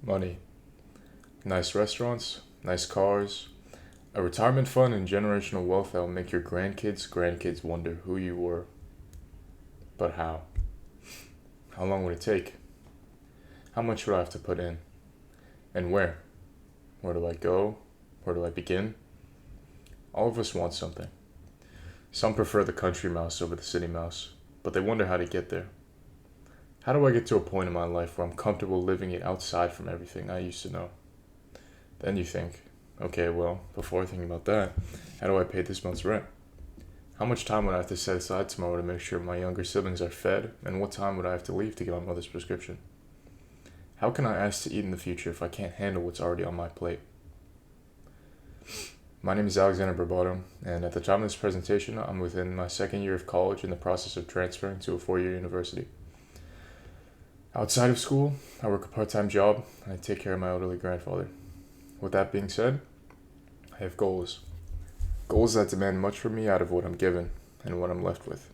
money, nice restaurants, nice cars, a retirement fund, and generational wealth that will make your grandkids wonder who you were. But how? How long would it take? How much would I have to put in? And where? Where do I go? Where do I begin? All of us want something. Some prefer the country mouse over the city mouse, but they wonder how to get there. How do I get to a point in my life where I'm comfortable living it outside from everything I used to know? Then you think, okay, well, before thinking about that, how do I pay this month's rent? How much time would I have to set aside tomorrow to make sure my younger siblings are fed, and what time would I have to leave to get my mother's prescription? How can I ask to eat in the future if I can't handle what's already on my plate? My name is Alexander Barbato, and at the time of this presentation, I'm within my second year of college in the process of transferring to a four-year university. Outside of school, I work a part-time job, and I take care of my elderly grandfather. With that being said, I have goals. Goals that demand much from me out of what I'm given and what I'm left with.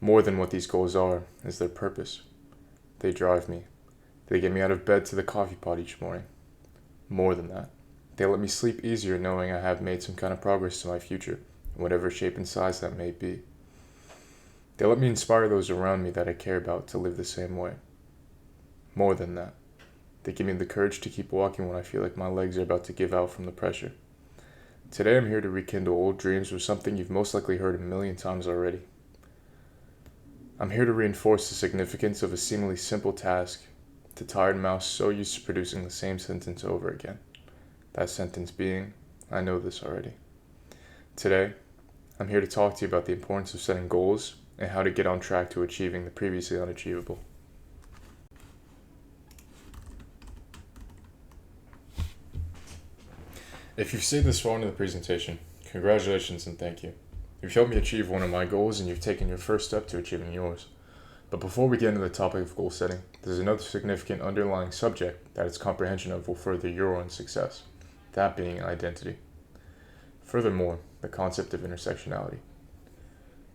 More than what these goals are is their purpose. They drive me. They get me out of bed to the coffee pot each morning. More than that, they let me sleep easier knowing I have made some kind of progress to my future, in whatever shape and size that may be. They let me inspire those around me that I care about to live the same way. More than that, they give me the courage to keep walking when I feel like my legs are about to give out from the pressure. Today I'm here to rekindle old dreams with something you've most likely heard a million times already. I'm here to reinforce the significance of a seemingly simple task to tired mouths so used to producing the same sentence over again. That sentence being, I know this already. Today, I'm here to talk to you about the importance of setting goals and how to get on track to achieving the previously unachievable. If you've stayed this far into the presentation, congratulations and thank you. You've helped me achieve one of my goals and you've taken your first step to achieving yours. But before we get into the topic of goal setting, there's another significant underlying subject that its comprehension of will further your own success, that being identity. Furthermore, the concept of intersectionality.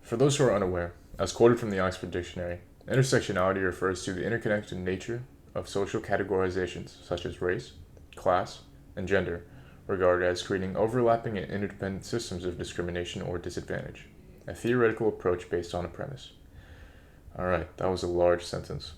For those who are unaware, as quoted from the Oxford Dictionary, intersectionality refers to the interconnected nature of social categorizations such as race, class, and gender, regarded as creating overlapping and interdependent systems of discrimination or disadvantage, a theoretical approach based on a premise. Alright, that was a large sentence.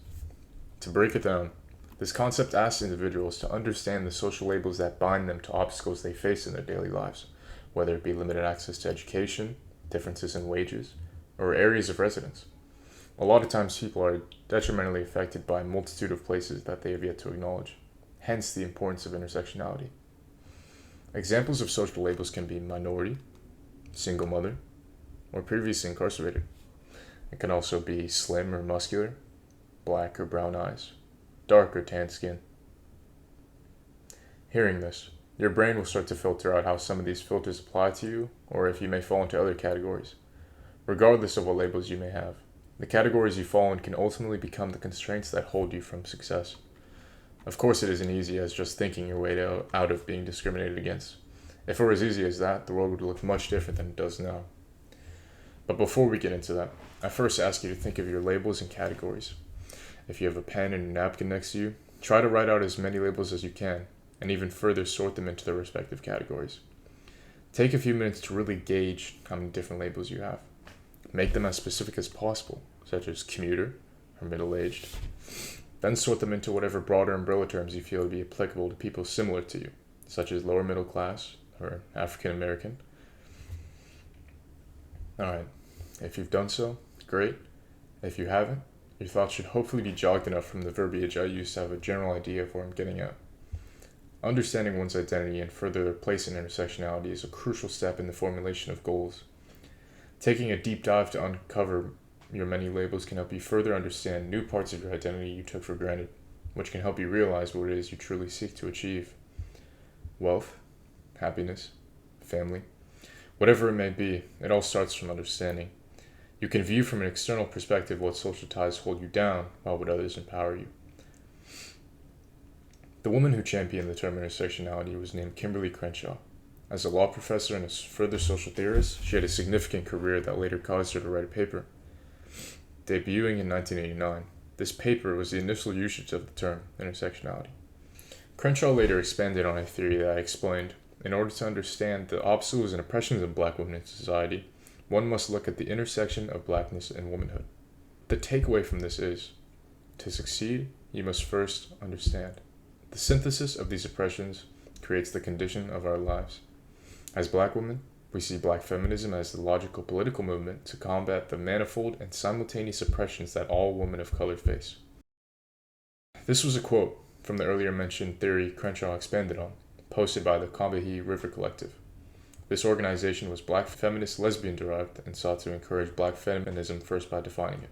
To break it down, this concept asks individuals to understand the social labels that bind them to obstacles they face in their daily lives, whether it be limited access to education, differences in wages, or areas of residence. A lot of times people are detrimentally affected by a multitude of places that they have yet to acknowledge, hence the importance of intersectionality. Examples of social labels can be minority, single mother, or previously incarcerated. It can also be slim or muscular, black or brown eyes, dark or tan skin. Hearing this, your brain will start to filter out how some of these filters apply to you, or if you may fall into other categories. Regardless of what labels you may have, the categories you fall in can ultimately become the constraints that hold you from success. Of course, it isn't easy as just thinking your way out of being discriminated against. If it were as easy as that, the world would look much different than it does now. But before we get into that, I first ask you to think of your labels and categories. If you have a pen and a napkin next to you, try to write out as many labels as you can, and even further sort them into their respective categories. Take a few minutes to really gauge how many different labels you have. Make them as specific as possible, such as commuter or middle-aged. Then sort them into whatever broader umbrella terms you feel to be applicable to people similar to you, such as lower middle class or African American. Alright, if you've done so, great. If you haven't, your thoughts should hopefully be jogged enough from the verbiage I use to have a general idea of where I'm getting at. Understanding one's identity and further their place in intersectionality is a crucial step in the formulation of goals. Taking a deep dive to uncover your many labels can help you further understand new parts of your identity you took for granted, which can help you realize what it is you truly seek to achieve. Wealth, happiness, family, whatever it may be, it all starts from understanding. You can view from an external perspective what social ties hold you down while what others empower you. The woman who championed the term intersectionality was named Kimberly Crenshaw. As a law professor and a further social theorist, she had a significant career that later caused her to write a paper. Debuting in 1989, this paper was the initial usage of the term intersectionality. Crenshaw later expanded on a theory that I explained. In order to understand the obstacles and oppressions of black women in society, one must look at the intersection of blackness and womanhood. The takeaway from this is, to succeed, you must first understand. The synthesis of these oppressions creates the condition of our lives. As black women, we see black feminism as the logical political movement to combat the manifold and simultaneous oppressions that all women of color face. This was a quote from the earlier mentioned theory Crenshaw expanded on, posted by the Combahee River Collective. This organization was black feminist lesbian derived and sought to encourage black feminism first by defining it.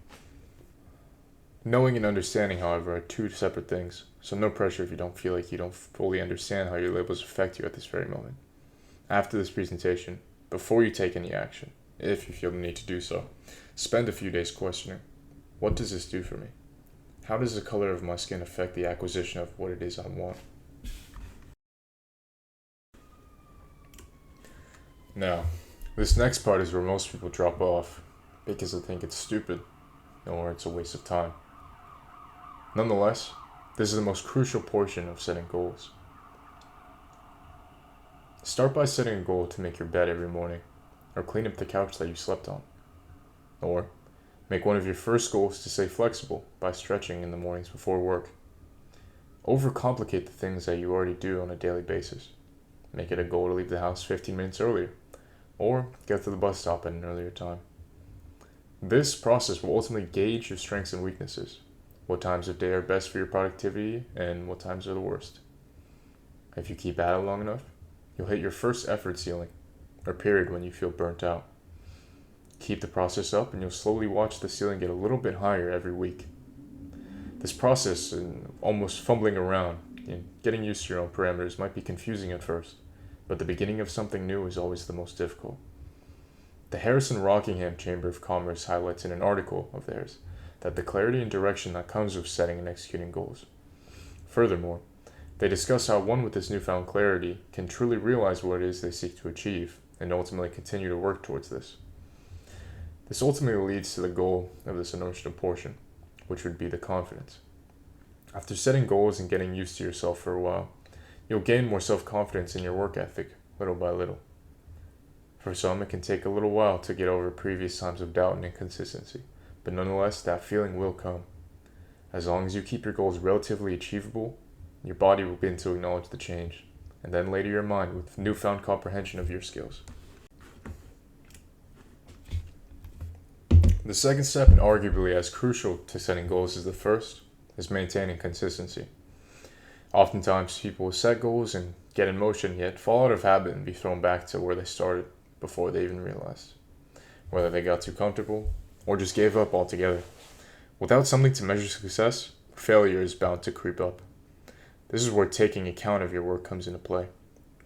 Knowing and understanding, however, are two separate things, so no pressure if you don't feel like you don't fully understand how your labels affect you at this very moment. After this presentation, before you take any action, if you feel the need to do so, spend a few days questioning, what does this do for me? How does the color of my skin affect the acquisition of what it is I want? Now, this next part is where most people drop off because they think it's stupid or it's a waste of time. Nonetheless, this is the most crucial portion of setting goals. Start by setting a goal to make your bed every morning, or clean up the couch that you slept on. Or make one of your first goals to stay flexible by stretching in the mornings before work. Overcomplicate the things that you already do on a daily basis. Make it a goal to leave the house 15 minutes earlier, or get to the bus stop at an earlier time. This process will ultimately gauge your strengths and weaknesses, what times of day are best for your productivity, and what times are the worst. If you keep at it long enough, you'll hit your first effort ceiling, or period when you feel burnt out. Keep the process up and you'll slowly watch the ceiling get a little bit higher every week. This process, and almost fumbling around and getting used to your own parameters, might be confusing at first, but the beginning of something new is always the most difficult. The Harrison-Rockingham Chamber of Commerce highlights in an article of theirs that the clarity and direction that comes with setting and executing goals. Furthermore, they discuss how one with this newfound clarity can truly realize what it is they seek to achieve and ultimately continue to work towards this. This ultimately leads to the goal of this emotional portion, which would be the confidence. After setting goals and getting used to yourself for a while, you'll gain more self-confidence in your work ethic, little by little. For some, it can take a little while to get over previous times of doubt and inconsistency, but nonetheless, that feeling will come. As long as you keep your goals relatively achievable, your body will begin to acknowledge the change, and then later your mind with newfound comprehension of your skills. The second step, and arguably as crucial to setting goals as the first, is maintaining consistency. Oftentimes, people will set goals and get in motion, yet fall out of habit and be thrown back to where they started before they even realized. Whether they got too comfortable or just gave up altogether. Without something to measure success, failure is bound to creep up. This is where taking account of your work comes into play.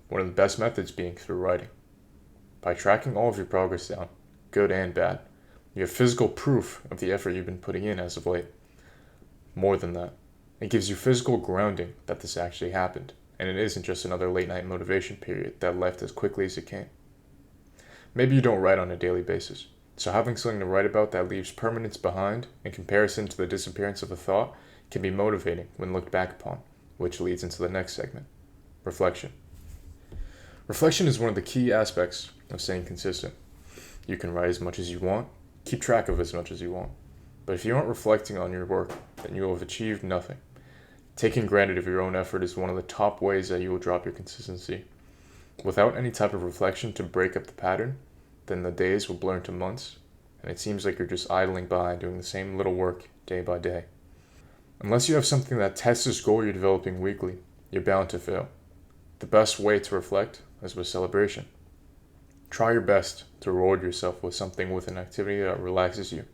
One of the best methods being through writing. By tracking all of your progress down, good and bad, you have physical proof of the effort you've been putting in as of late. More than that, it gives you physical grounding that this actually happened, and it isn't just another late night motivation period that left as quickly as it came. Maybe you don't write on a daily basis, so having something to write about that leaves permanence behind in comparison to the disappearance of a thought can be motivating when looked back upon, which leads into the next segment, reflection. Reflection is one of the key aspects of staying consistent. You can write as much as you want, keep track of as much as you want, but if you aren't reflecting on your work, then you will have achieved nothing. Taking granted of your own effort is one of the top ways that you will drop your consistency. Without any type of reflection to break up the pattern, then the days will blur into months, and it seems like you're just idling by doing the same little work day by day. Unless you have something that tests this goal you're developing weekly, you're bound to fail. The best way to reflect is with celebration. Try your best to reward yourself with something with an activity that relaxes you.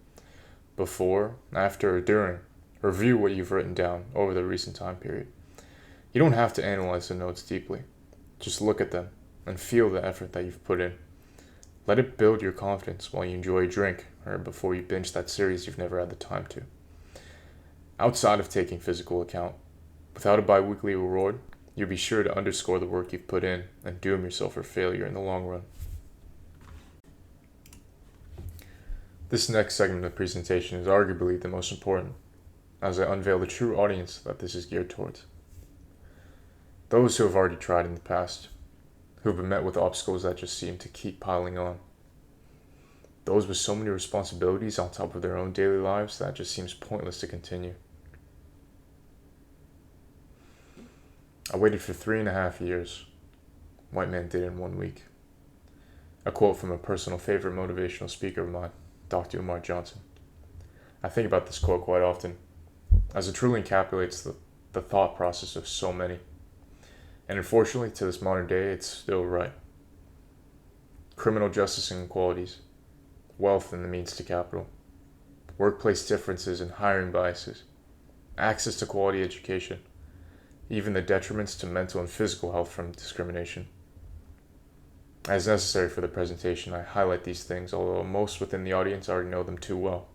Before, after, or during, review what you've written down over the recent time period. You don't have to analyze the notes deeply. Just look at them and feel the effort that you've put in. Let it build your confidence while you enjoy a drink or before you binge that series you've never had the time to. Outside of taking physical account, without a bi-weekly reward, you'll be sure to underscore the work you've put in and doom yourself for failure in the long run. This next segment of the presentation is arguably the most important, as I unveil the true audience that this is geared towards. Those who have already tried in the past, who have been met with obstacles that just seem to keep piling on. Those with so many responsibilities on top of their own daily lives that it just seems pointless to continue. I waited for 3.5 years. White man did in 1 week. A quote from a personal favorite motivational speaker of mine, Dr. Umar Johnson. I think about this quote quite often, as it truly encapsulates the thought process of so many. And unfortunately, to this modern day, it's still right. Criminal justice inequalities, wealth and the means to capital, workplace differences and hiring biases, access to quality education, even the detriments to mental and physical health from discrimination. As necessary for the presentation, I highlight these things, although most within the audience already know them too well.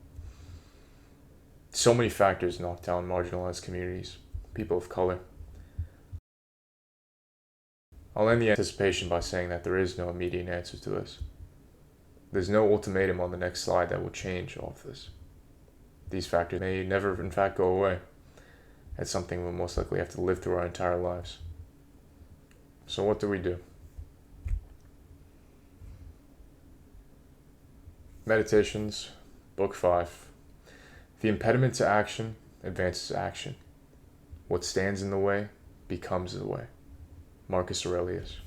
So many factors knock down marginalized communities, people of color. I'll end the anticipation by saying that there is no immediate answer to this. There's no ultimatum on the next slide that will change all of this. These factors may never in fact go away. It's something we'll most likely have to live through our entire lives. So what do we do? Meditations, Book 5. The impediment to action advances action. What stands in the way becomes the way. Marcus Aurelius.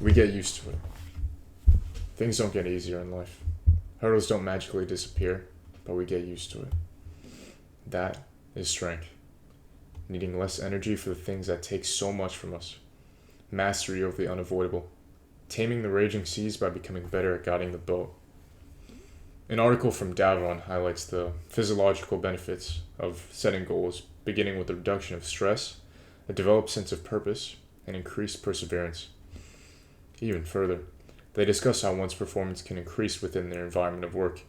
We get used to it. Things don't get easier in life. Hurdles don't magically disappear, but we get used to it. That is strength. Needing less energy for the things that take so much from us. Mastery over the unavoidable. Taming the raging seas by becoming better at guiding the boat. An article from Davron highlights the physiological benefits of setting goals, beginning with the reduction of stress, a developed sense of purpose, and increased perseverance. Even further, they discuss how one's performance can increase within their environment of work.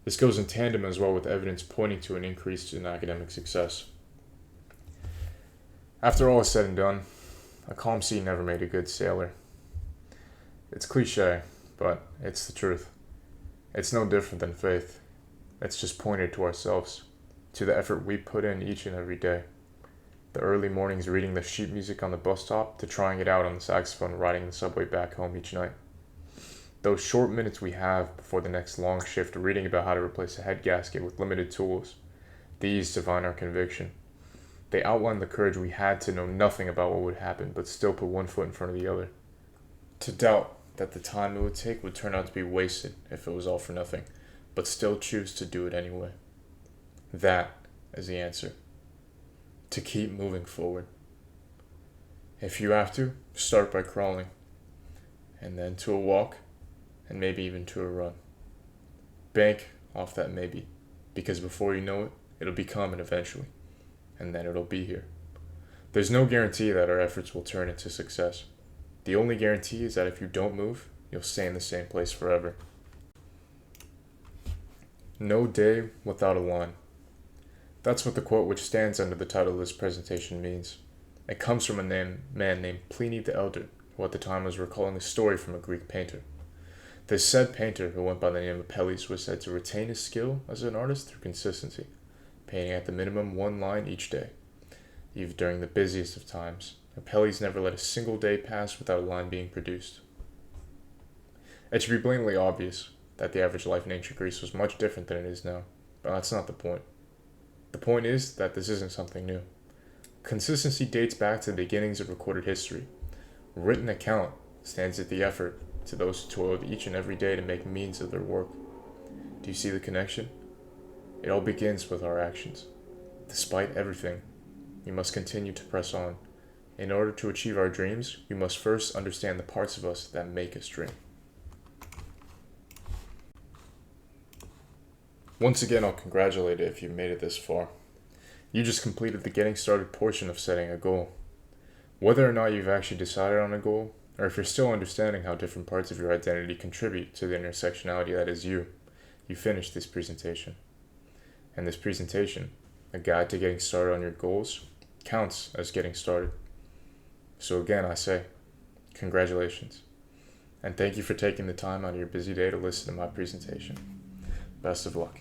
This goes in tandem as well with evidence pointing to an increase in academic success. After all is said and done, a calm sea never made a good sailor. It's cliche, but it's the truth. It's no different than faith. It's just pointed to ourselves, to the effort we put in each and every day. The early mornings reading the sheet music on the bus stop to trying it out on the saxophone riding the subway back home each night. Those short minutes we have before the next long shift reading about how to replace a head gasket with limited tools. These define our conviction. They outline the courage we had to know nothing about what would happen, but still put one foot in front of the other. To doubt that the time it would take would turn out to be wasted if it was all for nothing, but still choose to do it anyway. That is the answer. To keep moving forward. If you have to, start by crawling, and then to a walk, and maybe even to a run. Bank off that maybe, because before you know it, it'll be coming eventually, and then it'll be here. There's no guarantee that our efforts will turn into success. The only guarantee is that if you don't move, you'll stay in the same place forever. No day without a line. That's what the quote which stands under the title of this presentation means. It comes from a man named Pliny the Elder, who at the time was recalling a story from a Greek painter. This said painter, who went by the name of Apelles, was said to retain his skill as an artist through consistency, painting at the minimum one line each day. Even during the busiest of times, Apelles never let a single day pass without a line being produced. It should be blatantly obvious that the average life in ancient Greece was much different than it is now, but that's not the point. The point is that this isn't something new. Consistency dates back to the beginnings of recorded history. A written account stands at the effort to those who toiled each and every day to make means of their work. Do you see the connection? It all begins with our actions. Despite everything, we must continue to press on. In order to achieve our dreams, we must first understand the parts of us that make us dream. Once again, I'll congratulate you if you've made it this far. You just completed the getting started portion of setting a goal. Whether or not you've actually decided on a goal, or if you're still understanding how different parts of your identity contribute to the intersectionality that is you finished this presentation. And this presentation, a guide to getting started on your goals, counts as getting started. So again, I say, congratulations. And thank you for taking the time out of your busy day to listen to my presentation. Best of luck.